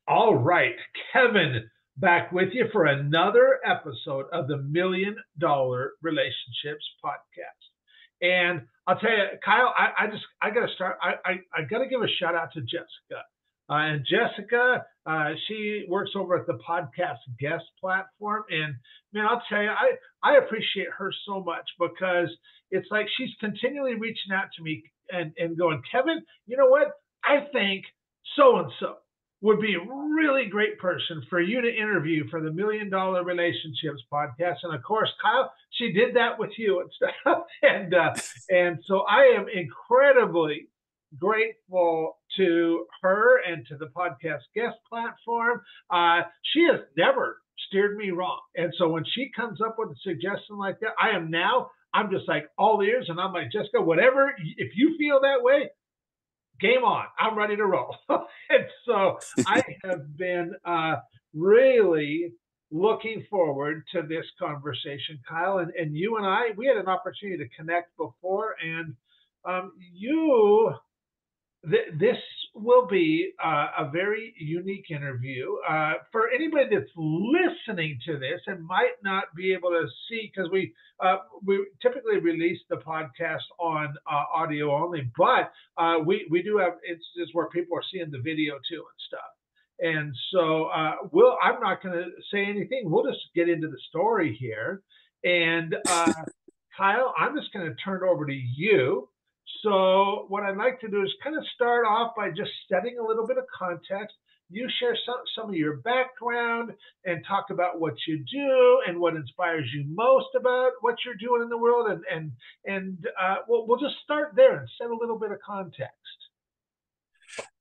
All right, Kevin, back with you for another episode of the $1 Million Relationships Podcast. And I'll tell you, Kyle, I got to start. I got to give a shout out to Jessica. And Jessica, she works over at the podcast guest platform. And man, I'll tell you, I appreciate her so much because it's like she's continually reaching out to me and going, Kevin, you know what? I think so and so would be a really great person for you to interview for the $1 Million Relationships Podcast. And of course, Kyle, she did that with you and stuff. And so I am incredibly grateful to her and to the podcast guest platform. She has never steered me wrong. And so when she comes up with a suggestion like that, I'm just like all ears, and I'm like, Jessica, whatever, if you feel that way, game on. I'm ready to roll. And so I have been really looking forward to this conversation, Kyle. And you and I, we had an opportunity to connect before, and you this will be a very unique interview for anybody that's listening to this and might not be able to see, because we typically release the podcast on audio only, but we do have instances where people are seeing the video too and stuff. And so I'm not going to say anything. We'll just get into the story here. And Kyle, I'm just going to turn it over to you. So what I'd like to do is kind of start off by just setting a little bit of context. You share some of your background and talk about what you do and what inspires you most about what you're doing in the world. And we'll just start there and set a little bit of context.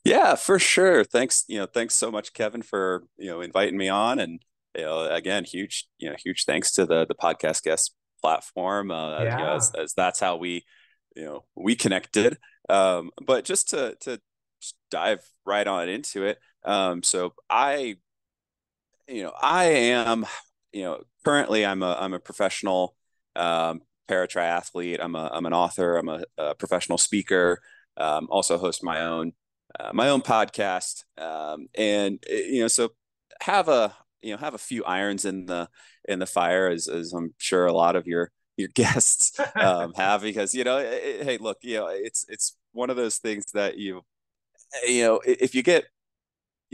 Yeah, for sure. Thanks, thanks so much, Kevin, for, inviting me on. And, again, huge thanks to the podcast guest platform, Yeah. as that's how we connected. But just to just dive right on into it. So I am, currently I'm a professional, para triathlete. I'm an author. I'm a professional speaker. Also host my own podcast. And so have a have a few irons in the fire, as I'm sure a lot of your guests have, because hey, look, it's one of those things that if you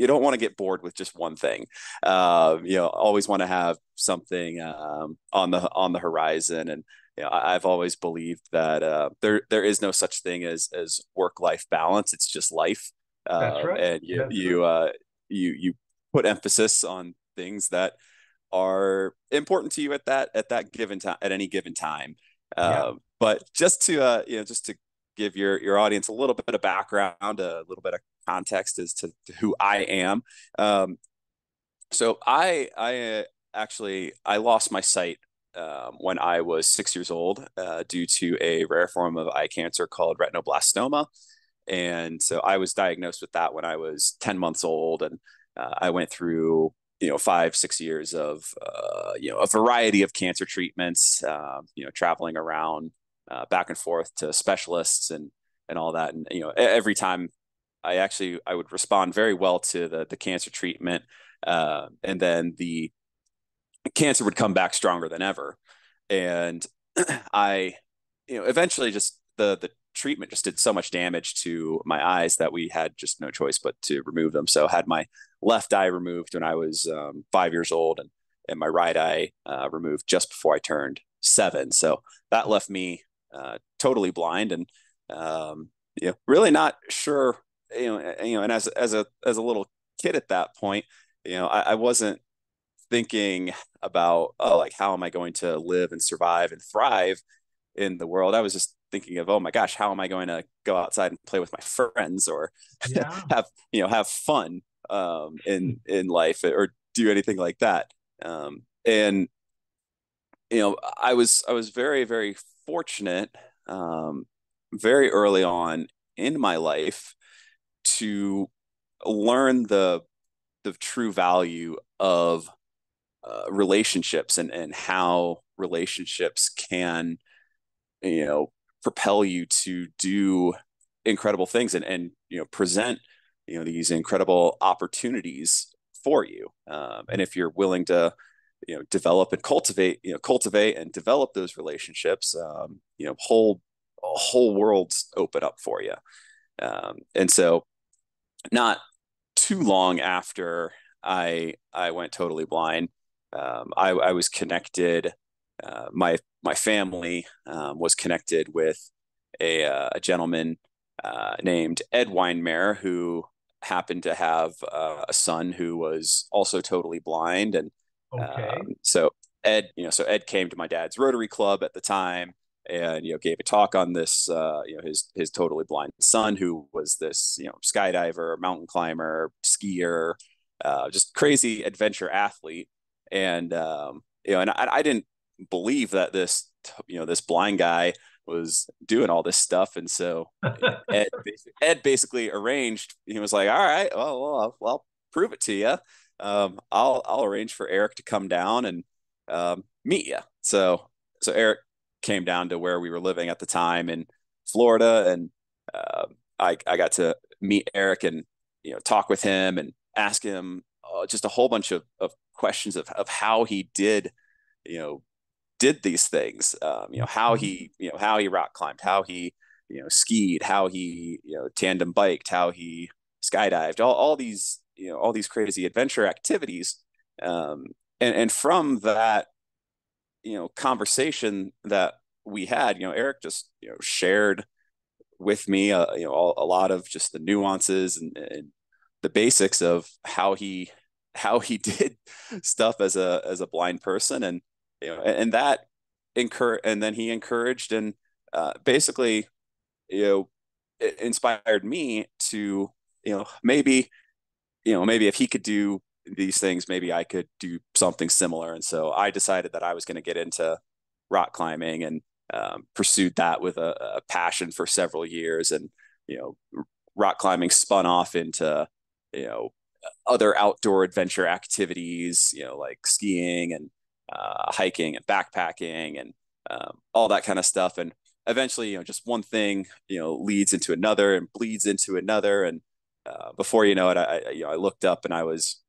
don't want to get bored with just one thing. Always want to have something on the horizon. And I've always believed that there is no such thing as work-life balance. It's just life. That's right. And That's right. you put emphasis on things that are important to you at that given time, at any given time. Yeah. But just to give your audience a little bit of background, a little bit of context as to who I am. So I actually I lost my sight when I was 6 years old due to a rare form of eye cancer called retinoblastoma. And so I was diagnosed with that when I was 10 months old. And I went through 5-6 years of a variety of cancer treatments, traveling around back and forth to specialists and all that. And every time I would respond very well to the cancer treatment, and then the cancer would come back stronger than ever. And I eventually just the treatment just did so much damage to my eyes that we had just no choice but to remove them. So I had my left eye removed when I was 5 years old, and my right eye removed just before I turned 7. So that left me totally blind, and really not sure. And as a little kid at that point, I wasn't thinking about, oh, like, how am I going to live and survive and thrive in the world. I was just thinking of, oh my gosh, how am I going to go outside and play with my friends, or Yeah. have fun in life, or do anything like that. And I was very, very fortunate, very early on in my life, to learn the true value of relationships, and how relationships can propel you to do incredible things, and present these incredible opportunities for you. And if you're willing to, develop and cultivate and develop those relationships, whole worlds open up for you. And so not too long after I went totally blind, I was connected. My family was connected with a gentleman named Ed Weinmeier, who happened to have a son who was also totally blind, and Okay. so Ed came to my dad's Rotary Club at the time, and gave a talk on this, his totally blind son, who was this skydiver, mountain climber, skier, just crazy adventure athlete. And and I didn't believe that this blind guy was doing all this stuff. And so Ed basically arranged. He was like, "All right, well, I'll prove it to you. I'll arrange for Eric to come down and meet you." So Eric came down to where we were living at the time in Florida, and I got to meet Eric and talk with him and ask him just a whole bunch of questions of how he did these things, how he rock climbed, how he skied, how he tandem biked, how he skydived, all these crazy adventure activities. And from that conversation that we had, Eric just shared with me a lot of just the nuances and the basics of how he did stuff as a blind person. And and then he encouraged and basically it inspired me to maybe if he could do these things, maybe I could do something similar. And so I decided that I was going to get into rock climbing, and pursued that with a passion for several years. And rock climbing spun off into other outdoor adventure activities, like skiing and hiking and backpacking and all that kind of stuff. And eventually, just one thing, leads into another and bleeds into another. And before you know it, I looked up and I was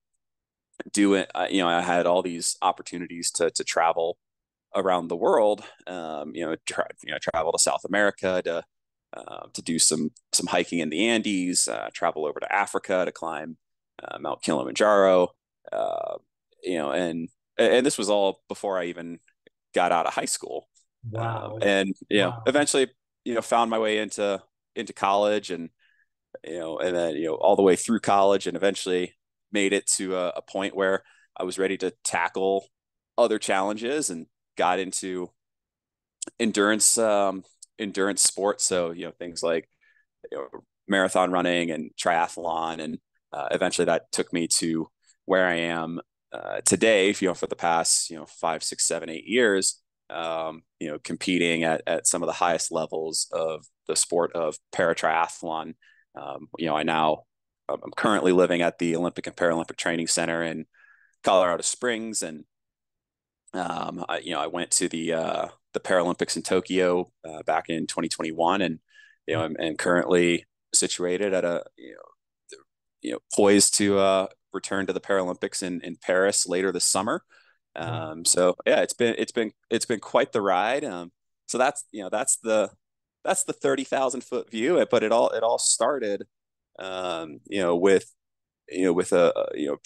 doing, I had all these opportunities to travel around the world. Travel to South America to do some hiking in the Andes, travel over to Africa to climb Mount Kilimanjaro, and this was all before I even got out of high school. Wow. And Wow. eventually, found my way into college, and then all the way through college, and eventually made it to a point where I was ready to tackle other challenges and got into endurance sports. So things like marathon running and triathlon, and eventually that took me to where I am today. For the past 5, 6, 7, 8 years, competing at some of the highest levels of the sport of paratriathlon. I'm currently living at the Olympic and Paralympic Training Center in Colorado Springs, and I went to the Paralympics in Tokyo back in 2021, and I'm currently situated at poised to return to the Paralympics in Paris later this summer. So yeah, it's been quite the ride. So that's the 30,000-foot view, but it all started, with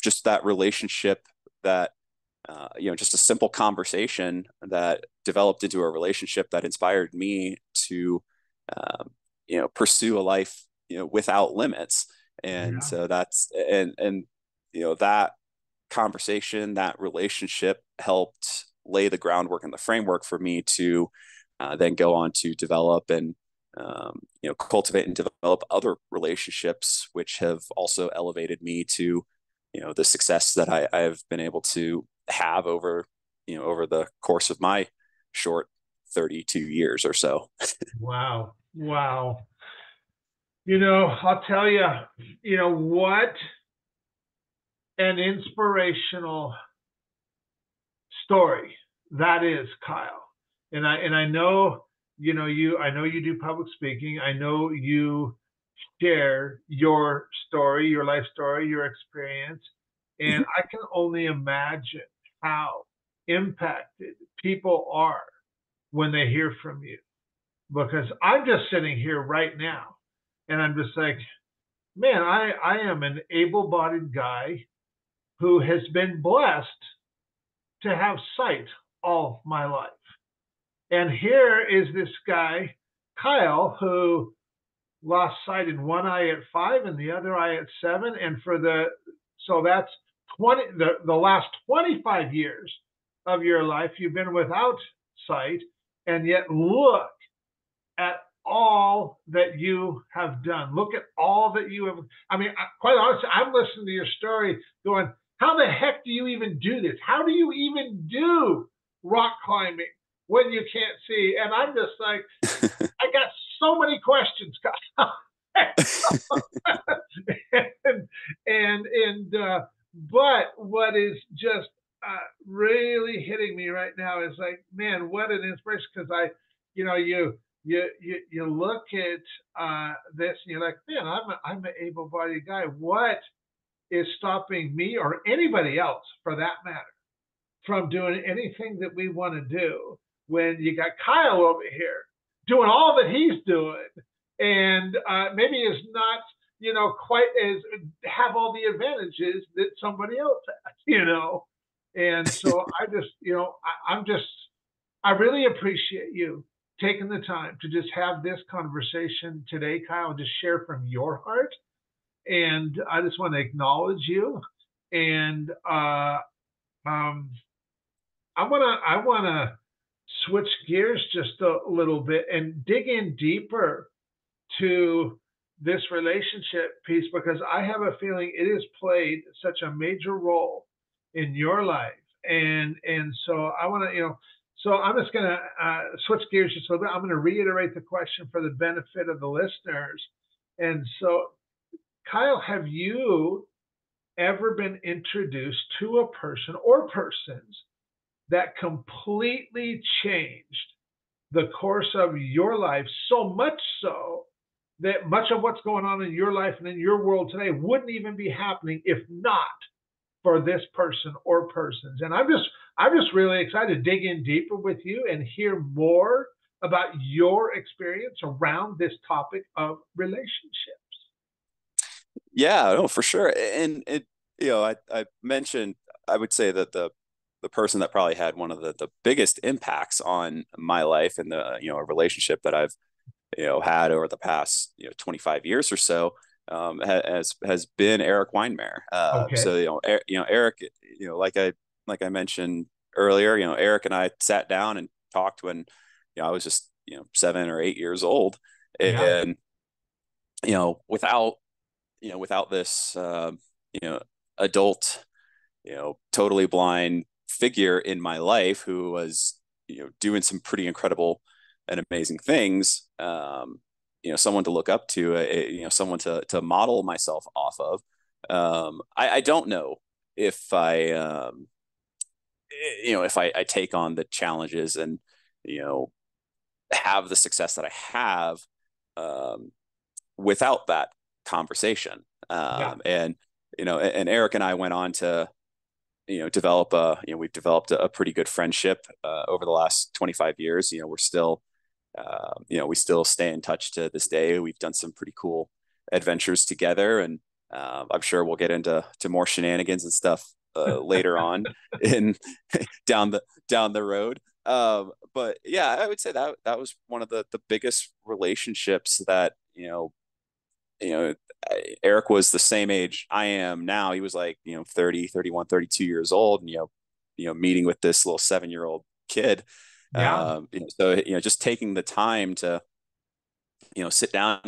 just that relationship that, just a simple conversation that developed into a relationship that inspired me to, pursue a life, without limits. And Yeah. so that conversation, that relationship helped lay the groundwork and the framework for me to then go on to develop and cultivate and develop other relationships, which have also elevated me to the success that I've been able to have over the course of my short 32 years or so. Wow. Wow. I'll tell you, what an inspirational story that is, Kyle. And I know, I know you do public speaking. I know you share your story, your life story, your experience. And Mhm. I can only imagine how impacted people are when they hear from you. Because I'm just sitting here right now and I'm just like, man, I am an able bodied guy who has been blessed to have sight all my life. And here is this guy, Kyle, who lost sight in one eye at 5 and the other eye at 7. And so that's 20, the last 25 years of your life, you've been without sight. And yet look at all that you have done. Look at all that you have. I mean, quite honestly, I'm listening to your story going, how the heck do you even do this? How do you even do rock climbing when you can't see? And I'm just like, I got so many questions, and but what is just really hitting me right now is like, man, what an inspiration! Because you look at this and you're like, man, I'm an able-bodied guy. What is stopping me or anybody else, for that matter, from doing anything that we want to do when you got Kyle over here doing all that he's doing and maybe is not, quite as have all the advantages that somebody else has. And so I'm just, I really appreciate you taking the time to just have this conversation today, Kyle, and just share from your heart. And I just want to acknowledge you. And um, I wanna switch gears just a little bit and dig in deeper to this relationship piece because I have a feeling it has played such a major role in your life. And so I want to, so I'm just going to switch gears just a little bit. I'm going to reiterate the question for the benefit of the listeners. And so, Kyle, have you ever been introduced to a person or persons that completely changed the course of your life, so much so that much of what's going on in your life and in your world today wouldn't even be happening if not for this person or persons? And I'm just really excited to dig in deeper with you and hear more about your experience around this topic of relationships. Yeah, no, for sure. And I mentioned, I would say that the person that probably had one of the biggest impacts on my life and a relationship that I've, had over the past, 25 years or so, has been Eric Weinmeier. Okay. So, Eric, like I mentioned earlier, Eric and I sat down and talked when, I was just, 7 or 8 years old. Yeah. And, without without this, you know, adult, totally blind figure in my life who was, doing some pretty incredible and amazing things, someone to look up to, someone to model myself off of. I don't know if I take on the challenges and, you know, have the success that I have, um, without that conversation. Yeah. And Eric and I went on to, develop we've developed a pretty good friendship, over the last 25 years. We're still, we still stay in touch to this day. We've done some pretty cool adventures together, and I'm sure we'll get into more shenanigans and stuff, later on in down the road. But yeah, I would say that was one of the biggest relationships that, you know, Eric was the same age I am now. He was like, 30, 31, 32 years old, and, meeting with this little 7-year old kid. Yeah. So, just taking the time to, sit down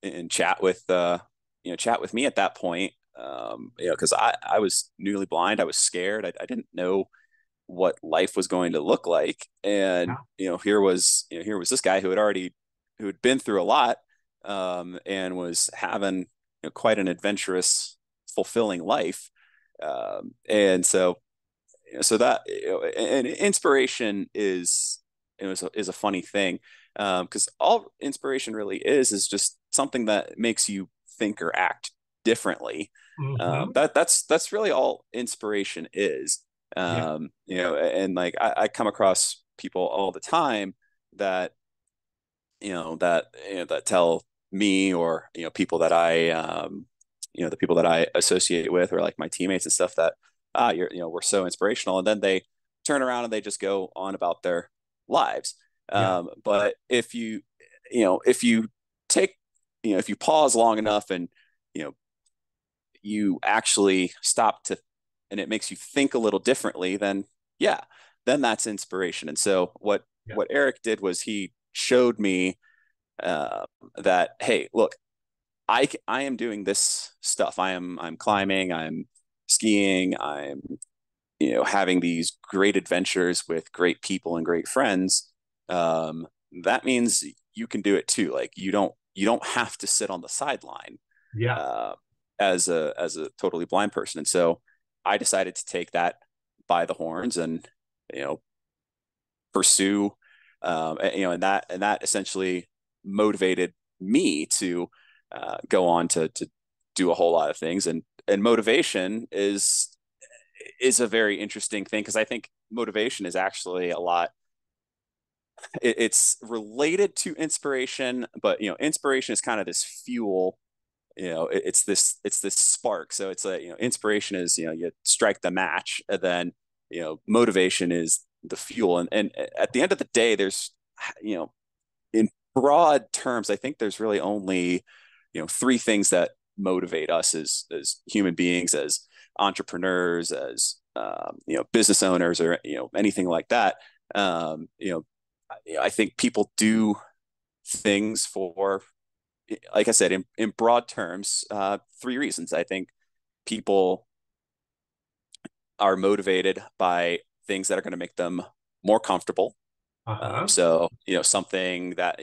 and chat with me at that point. Cause I was newly blind. I was scared. I didn't know what life was going to look like. And, Yeah. here was this guy who had been through a lot, and was having, quite an adventurous, fulfilling life. And so, that, and inspiration is a funny thing. Because all inspiration really is just something that makes you think or act differently. Mm-hmm. That's really all inspiration is. Yeah. And like I come across people all the time that that tell me, or people that the people that I associate with, or like my teammates and stuff, that we're so inspirational, and then they turn around and they just go on about their lives. Yeah. But if you take if you pause long enough, and you know you actually stop to, and it makes you think a little differently, then yeah, then that's inspiration. And so Yeah. what Eric did was he showed me uh, that, hey, look, I am doing this stuff. I'm climbing, I'm skiing, I'm having these great adventures with great people and great friends. That means you can do it too. Like you don't have to sit on the sideline Yeah. uh, as a totally blind person. And so I decided to take that by the horns and you know pursue and that essentially motivated me to go on to do a whole lot of things. And motivation is a very interesting thing, because I think motivation is actually a lot, it's related to inspiration, but inspiration is kind of this fuel. It's this spark. So it's a inspiration is you strike the match, and then motivation is the fuel. And at the end of the day, there's you know in broad terms, I think there's really only three things that motivate us as human beings, as entrepreneurs, as business owners, or anything like that. um, you know I think people do things for, like I said, in broad terms, three reasons. I think people are motivated by things that are going to make them more comfortable. Uh-huh. So, something that,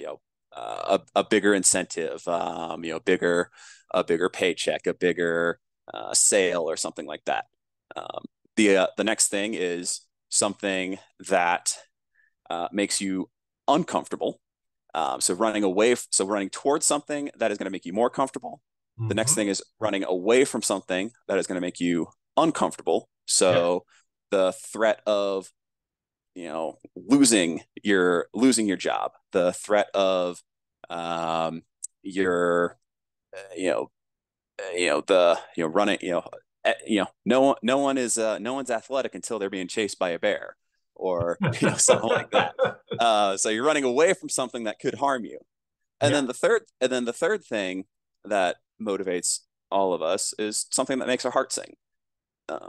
a bigger incentive, a bigger paycheck, a bigger sale, or something like that. Um, the next thing is something that makes you uncomfortable. So running towards something that is going to make you more comfortable. The next Mm-hmm. thing is running away from something that is going to make you uncomfortable. Yes. So the threat of losing your job, the threat of your you know the running no one's athletic until they're being chased by a bear, or something like that. So you're running away from something that could harm you. And Yeah. then the third thing that motivates all of us is something that makes our heart sing.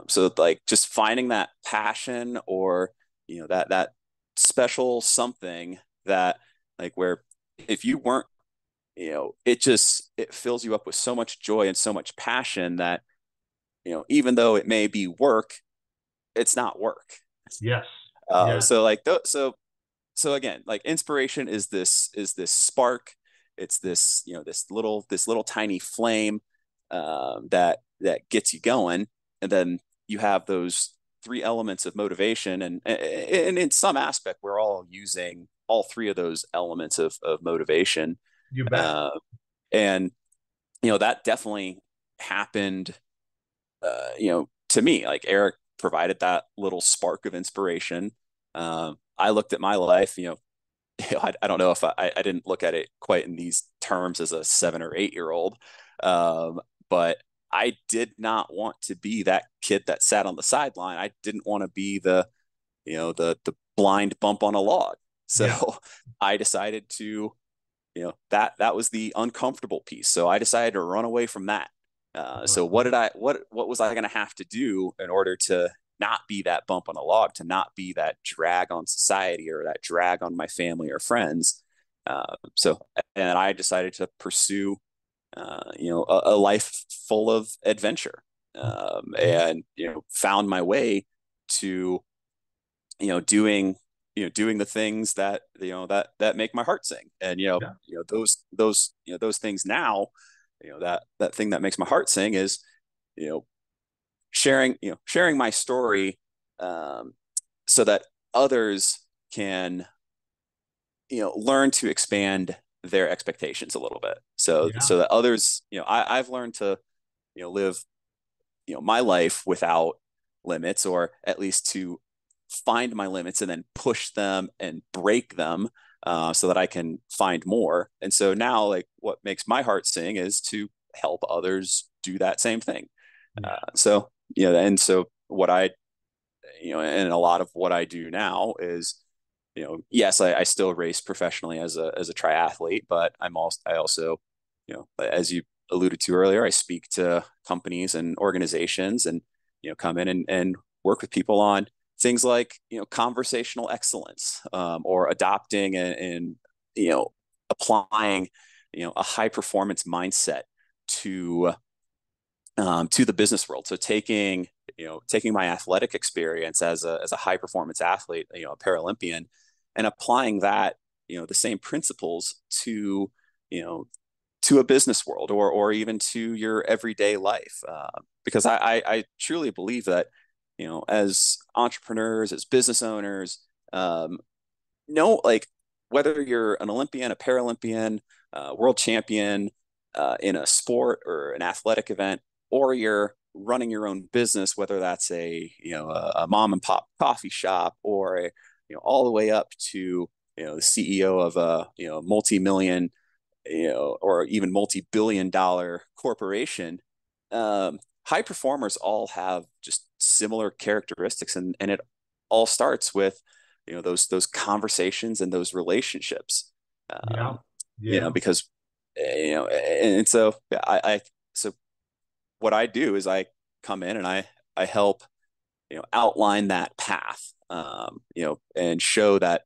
So like just finding that passion, or that special something that, like, where if you weren't, it fills you up with so much joy and so much passion that even though it may be work, it's not work. Yes. Yeah. So like so again, like, inspiration is this spark. It's this this little tiny flame that gets you going. And then you have those three elements of motivation, and in some aspect we're all using all three of those elements of motivation. You bet. uh, and that definitely happened to me. Like, Eric provided that little spark of inspiration. I looked at my life, I don't know if I didn't look at it quite in these terms as a 7 or 8 year old. But I did not want to be that kid that sat on the sideline. I didn't want to be the blind bump on a log. Yeah. So I decided to, that was the uncomfortable piece. So I decided to run away from that. So Uh-huh. what was I going to have to do in order to not be that bump on a log, to not be that drag on society, or that drag on my family or friends? And I decided to pursue, a life full of adventure, Mhm. and found my way to doing doing the things that that make my heart sing. And Yeah. those things now, that thing that makes my heart sing is you know sharing my story, um, so that others can learn to expand their expectations a little bit. So Yeah. so that others, I've learned to, live, my life without limits, or at least to find my limits and then push them and break them, so that I can find more. And so now, like, what makes my heart sing is to help others do that same thing. Yeah. And so what I, and a lot of what I do now is, yes, I still race professionally as a triathlete, but I also, as you alluded to earlier, I speak to companies and organizations, and, come in and work with people on things like, conversational excellence, or adopting and, applying, a high performance mindset to, to the business world. So taking my athletic experience as a high performance athlete, a Paralympian, and applying that, the same principles to, you know, to a business world, or even to your everyday life. Because I truly believe that, as entrepreneurs, as business owners, no, like, whether you're an Olympian, a Paralympian, world champion, in a sport or an athletic event, or you're running your own business, whether that's a mom and pop coffee shop, or all the way up to, the CEO of a, multi-million, or even multi-billion dollar corporation. High performers all have just similar characteristics, and it all starts with, those conversations and those relationships. Yeah. um, Yeah. because, and so, yeah, so what I do is I come in and I help, outline that path, and show that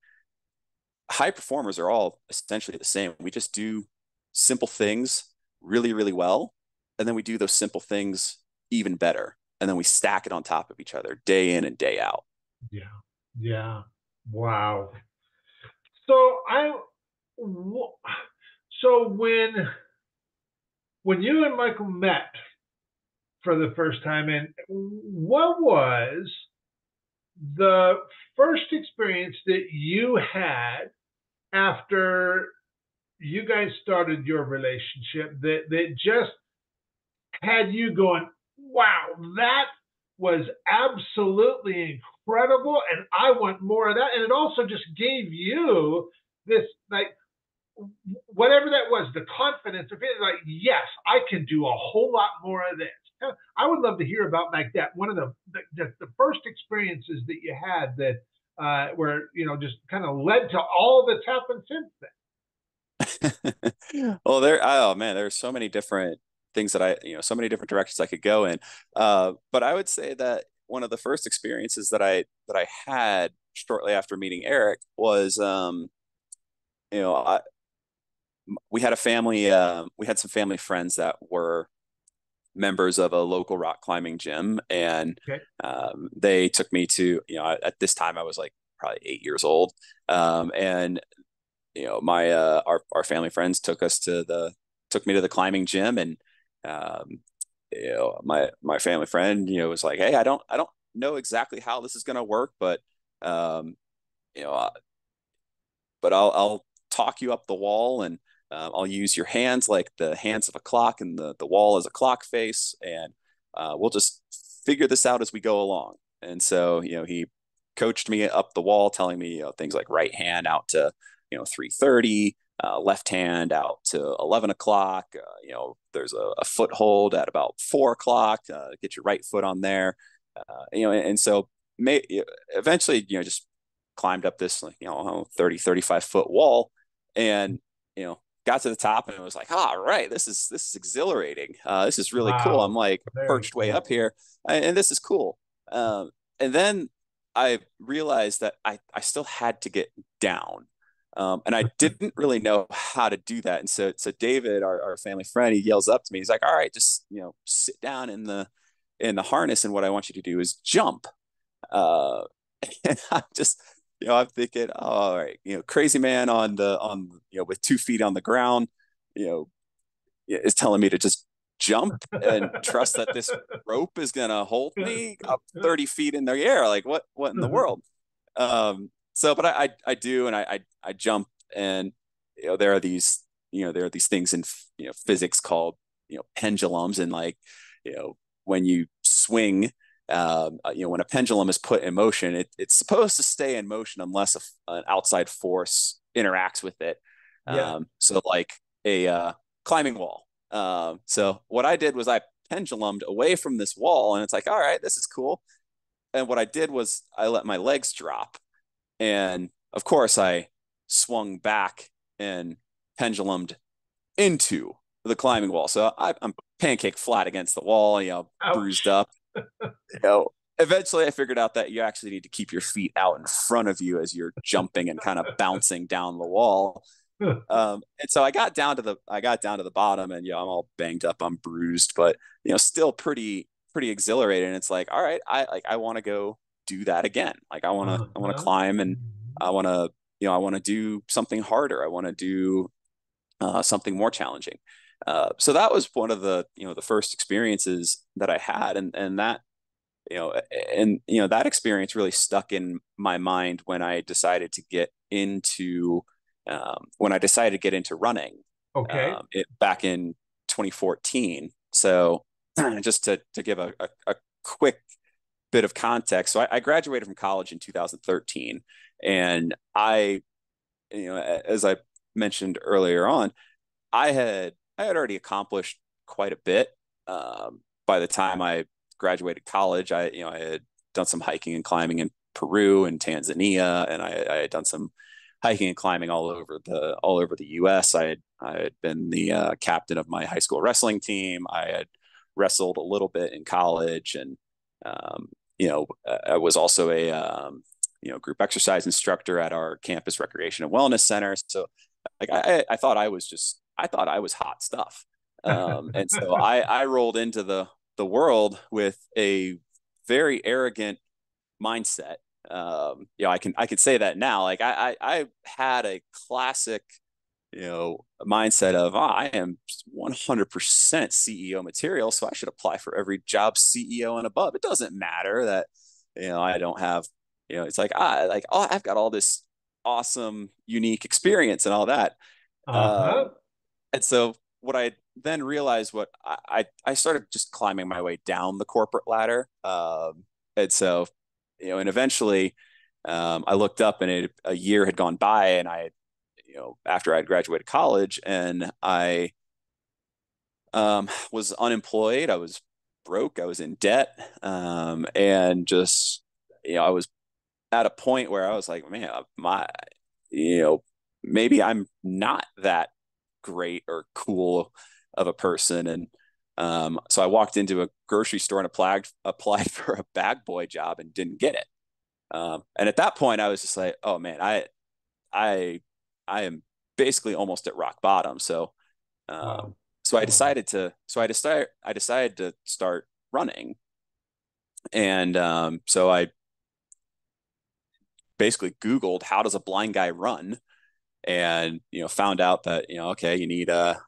high performers are all essentially the same. We just do simple things really, really well. And then we do those simple things even better. And then we stack it on top of each other day in and day out. Yeah. Yeah. Wow. So so when you and Michael met for the first time, and what was the first experience that you had after you guys started your relationship that just had you going, wow, that was absolutely incredible, and I want more of that. And it also just gave you this, like, whatever that was, the confidence of it, like, yes, I can do a whole lot more of this. I would love to hear about, like, that one of the first experiences that you had that where just kind of led to all that's happened since then. Well, oh man, there's so many different things that so many different directions I could go in. But I would say that one of the first experiences that I had shortly after meeting Eric was, you know, I, we had a family, we had some family friends that were members of a local rock climbing gym, and Okay. they took me to, at this time I was like probably 8 years old, and my our family friends took me to the climbing gym, and um, my family friend, was like, hey, I don't know exactly how this is going to work, but um, you know, uh, I'll talk you up the wall, and I'll use your hands like the hands of a clock, and the wall as a clock face, and we'll just figure this out as we go along. And so, he coached me up the wall, telling me, things like right hand out to, 3:30, left hand out to 11 o'clock. There's a foothold at about 4 o'clock. Get your right foot on there. And so eventually, just climbed up this, 30, 35 foot wall, and, got to the top, and it was like, all right, this is exhilarating. This is really cool. I'm Wow. like Very perched way up cool. here, and this is cool. And then I realized that I still had to get down. And I didn't really know how to do that. And so David, our family friend, he yells up to me. He's like, all right, just, sit down in the harness. And what I want you to do is jump. Uh, and I'm just, I'm thinking, oh, all right, crazy man with 2 feet on the ground, you know, is telling me to just jump and trust that this rope is gonna hold me up 30 feet in the air. Like, what in the world? But I do, and I jump, and there are these there are these things in, physics called, pendulums, and like, when you swing, when a pendulum is put in motion, it's supposed to stay in motion unless an outside force interacts with it. Yeah. So like a climbing wall. So what I did was I pendulumed away from this wall, and it's like, all right, this is cool. And what I did was I let my legs drop, and of course I swung back and pendulumed into the climbing wall. So I'm pancake flat against the wall, bruised Ouch. up. Eventually I figured out that you actually need to keep your feet out in front of you as you're jumping and kind of bouncing down the wall. And so I got down to the bottom, and I'm all banged up, I'm bruised, but still pretty exhilarated. And it's like, all right, I want to go do that again. Like I want to Uh-huh. climb, and Mhm. I want to do something harder. I want to do something more challenging. So that was one of the first experiences that I had, and that you know that experience really stuck in my mind when I decided to get into running, Okay. back in 2014. So just to give a quick bit of context, so I graduated from college in 2013, and as I mentioned earlier on, I had already accomplished quite a bit. By the time I graduated college, I had done some hiking and climbing in Peru and Tanzania, and I had done some hiking and climbing all over the U.S. I had been the captain of my high school wrestling team. I had wrestled a little bit in college, and I was also a group exercise instructor at our campus recreation and wellness center. So like I thought I was hot stuff. And so I rolled into the world with a very arrogant mindset. I can say that now. Like I had a classic, mindset of, I am 100% CEO material, so I should apply for every job CEO and above. It doesn't matter that I don't have, it's like, oh, I've got all this awesome, unique experience and all that. Uh-huh. Um, and so what I then realized, I started just climbing my way down the corporate ladder. And so, and eventually, I looked up, and a year had gone by, and after I'd graduated college, and I was unemployed. I was broke. I was in debt. And just, I was at a point where I was like, man, you know, maybe I'm not that great or cool of a person. And so I walked into a grocery store and applied for a bag boy job and didn't get it. And at that point, I was just like, oh man, I, I am basically almost at rock bottom. So, um, Wow. so Wow. I decided to start running. And so I basically Googled, how does a blind guy run? And found out that okay, you need to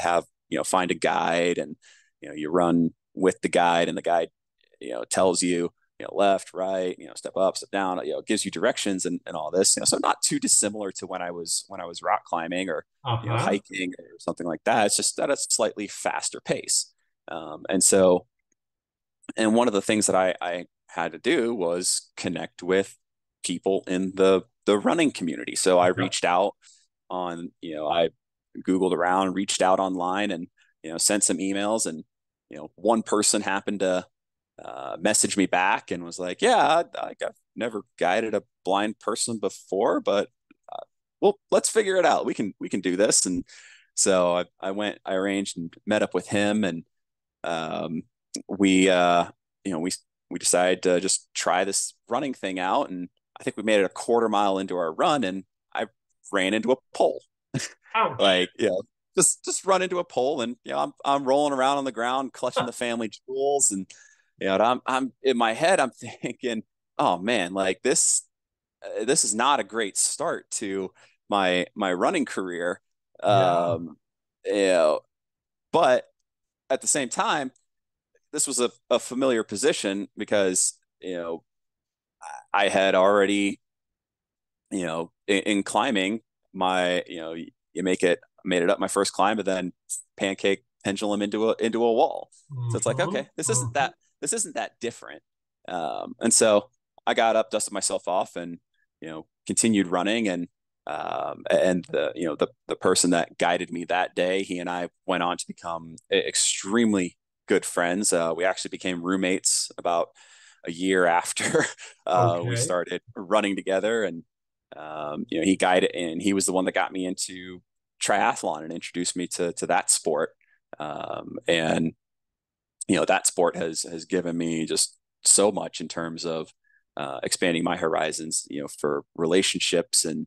have find a guide, and you run with the guide, and the guide tells you left, right, step up, step down, gives you directions, and all this, so not too dissimilar to when I was rock climbing, or Uh-huh. hiking or something like that. It's just at a slightly faster pace. And one of the things that I had to do was connect with people in the running community. So I Yep. reached out I Googled around, reached out online, and sent some emails. And one person happened to message me back and was like, "Yeah, I've never guided a blind person before, but well, let's figure it out. We can do this." And so I arranged and met up with him, and um, we you know we we decided to just try this running thing out. And I think we made it a quarter mile into our run, and I ran into a pole. Ouch. Like, just run into a pole, and I'm rolling around on the ground clutching the family jewels. And I'm in my head, I'm thinking, oh man, like this is not a great start to my running career. Yeah. um you know but at the same time, this was a familiar position, because I had already, in climbing, my you make it made it up my first climb, and then pancake pendulum into a wall. So it's like, Mm-hmm. okay, Mm-hmm. this isn't that different. And so I got up, dusted myself off, and continued running. And the person that guided me that day, he and I went on to become extremely good friends. We actually became roommates about a year after we Okay. started running together. And he guided, and he was the one that got me into triathlon and introduced me to that sport. And that sport has given me just so much in terms of expanding my horizons, for relationships and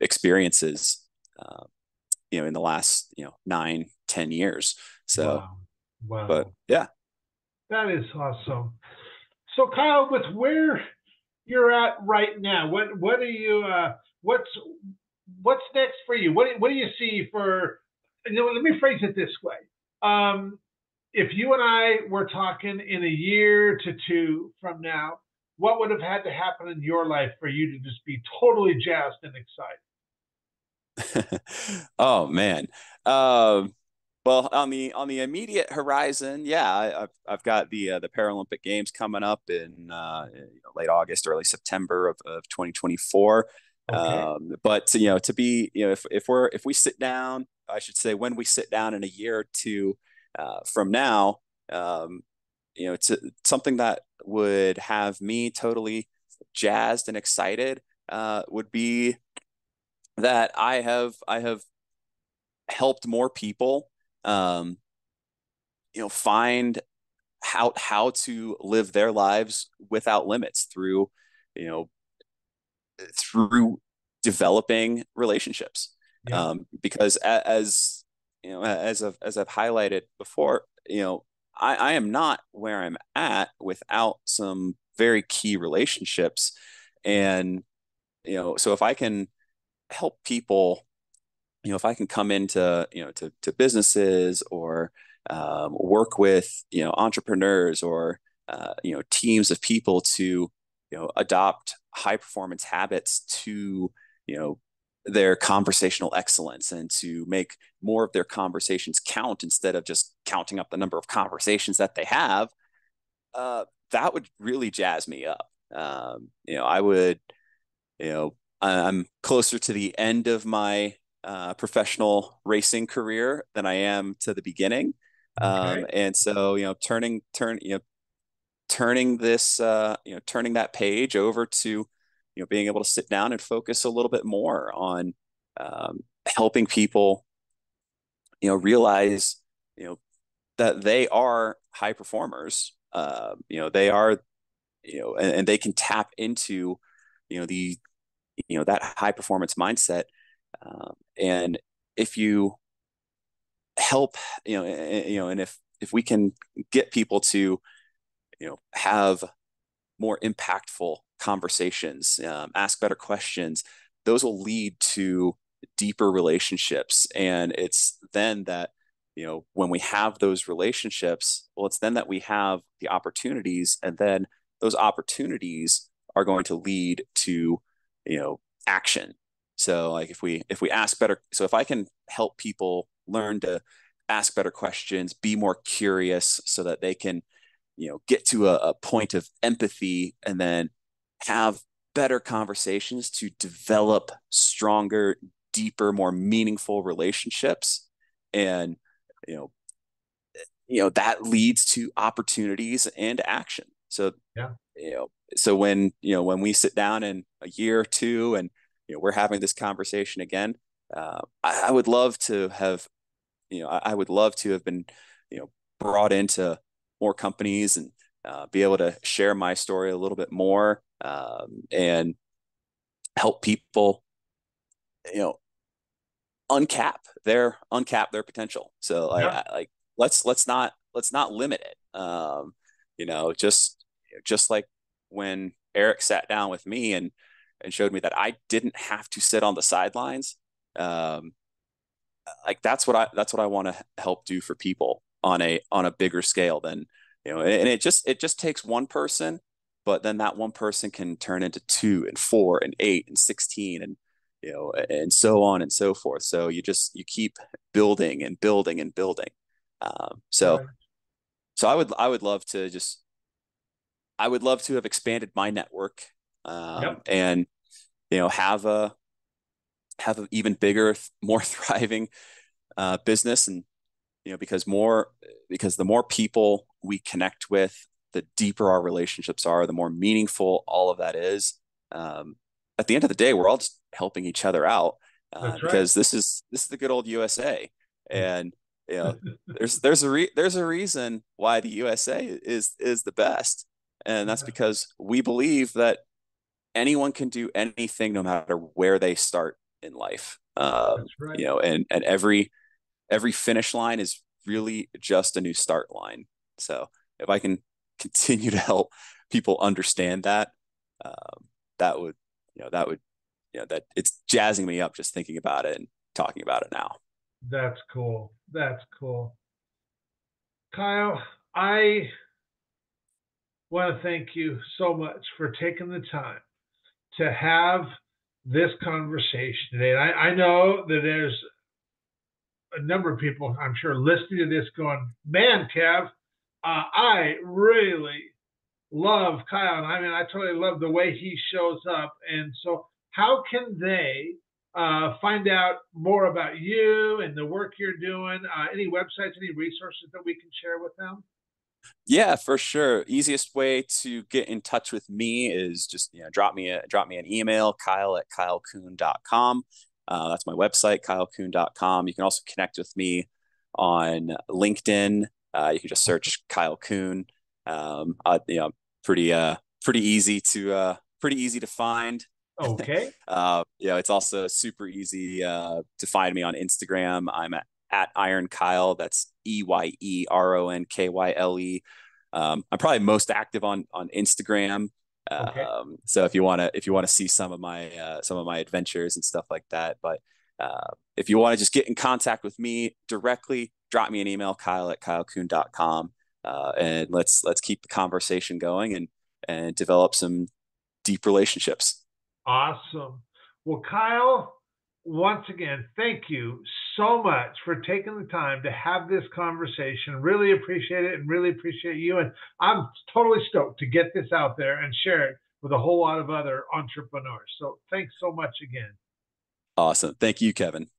experiences, in the last 9-10 years. So, Wow. but Wow. yeah. That is awesome. So Kyle, with where you're at right now, what are you what's next for you? What do you see for, let me phrase it this way. Um, if you and I were talking in a year to two from now, what would have had to happen in your life for you to just be totally jazzed and excited? Oh man. Um, well, on the immediate horizon, yeah, I've got the Paralympic Games coming up in late August, early September of 2024. Okay. But to be, if we sit down, I should say, when we sit down in a year or two from now, um, it's something that would have me totally jazzed and excited, would be that I have helped more people, um, find how to live their lives without limits you know, through developing relationships. Yeah. Because as as I've highlighted before, I am not where I'm at without some very key relationships. And so if I can help people, if I can come into, to businesses, or work with, entrepreneurs, or, teams of people to, adopt high performance habits to, their conversational excellence, and to make more of their conversations count instead of just counting up the number of conversations that they have, that would really jazz me up. I would, I'm closer to the end of my professional racing career than I am to the beginning. Okay. And so, turning this, turning that page over to, being able to sit down and focus a little bit more on helping people, realize, you know, that they are high performers. They are, and they can tap into, the that high performance mindset. And if you help, and if we can get people to, have more impactful conversations, ask better questions, those will lead to deeper relationships. And it's then that, when we have those relationships, well, it's then that we have the opportunities, and then those opportunities are going to lead to, action. So like if we ask better, so if I can help people learn to ask better questions, be more curious, so that they can, get to a point of empathy, and then have better conversations to develop stronger, deeper, more meaningful relationships. And you know that leads to opportunities and action. So Yeah. when we sit down in a year or two, and we're having this conversation again, I would love to have, I would love to have been, brought into more companies, and be able to share my story a little bit more, and help people, you know, uncap their potential. So Yeah. like let's not limit it. Just like when Eric sat down with me and showed me that I didn't have to sit on the sidelines. Um, like that's what I want to help do for people on a bigger scale than, and it just takes one person, but then that one person can turn into two and four and eight and 16, and and so on and so forth. So you keep building and building and building. So Right. I would love to I would love to have expanded my network, Yep. and have a even bigger, more thriving business. And because the more people we connect with, the deeper our relationships are, the more meaningful all of that is. Um, at the end of the day, we're all just helping each other out, That's right. because this is the good old USA. And there's a reason why the USA is the best, and that's because we believe that anyone can do anything no matter where they start in life. That's right. And every finish line is really just a new start line. So if I can continue to help people understand that, um, that would, that would, that it's jazzing me up just thinking about it and talking about it now. That's cool. That's cool. Kyle, I want to thank you so much for taking the time to have this conversation today. And I know that there's a number of people, I'm sure, listening to this going, man, Kev, I really love Kyle. And I mean, I totally love the way he shows up. And so, how can they find out more about you and the work you're doing? Any websites, any resources that we can share with them? Yeah, for sure. Easiest way to get in touch with me is just, drop me an email, kyle@kylecoon.com. That's my website, kylecoon.com. You can also connect with me on LinkedIn. You can just search Kyle Coon. Pretty pretty easy to find. Okay. It's also super easy to find me on Instagram. I'm at Iron Kyle. That's EYERONKYLE. I'm probably most active on Instagram. Okay. So if you want to see some of my adventures and stuff like that. But if you want to just get in contact with me directly, drop me an email, kyle@kylecoon.com. And let's keep the conversation going and develop some deep relationships. Awesome. Well, Kyle, once again, thank you so much for taking the time to have this conversation. Really appreciate it and really appreciate you. And I'm totally stoked to get this out there and share it with a whole lot of other entrepreneurs. So thanks so much again. Awesome. Thank you, Kevin.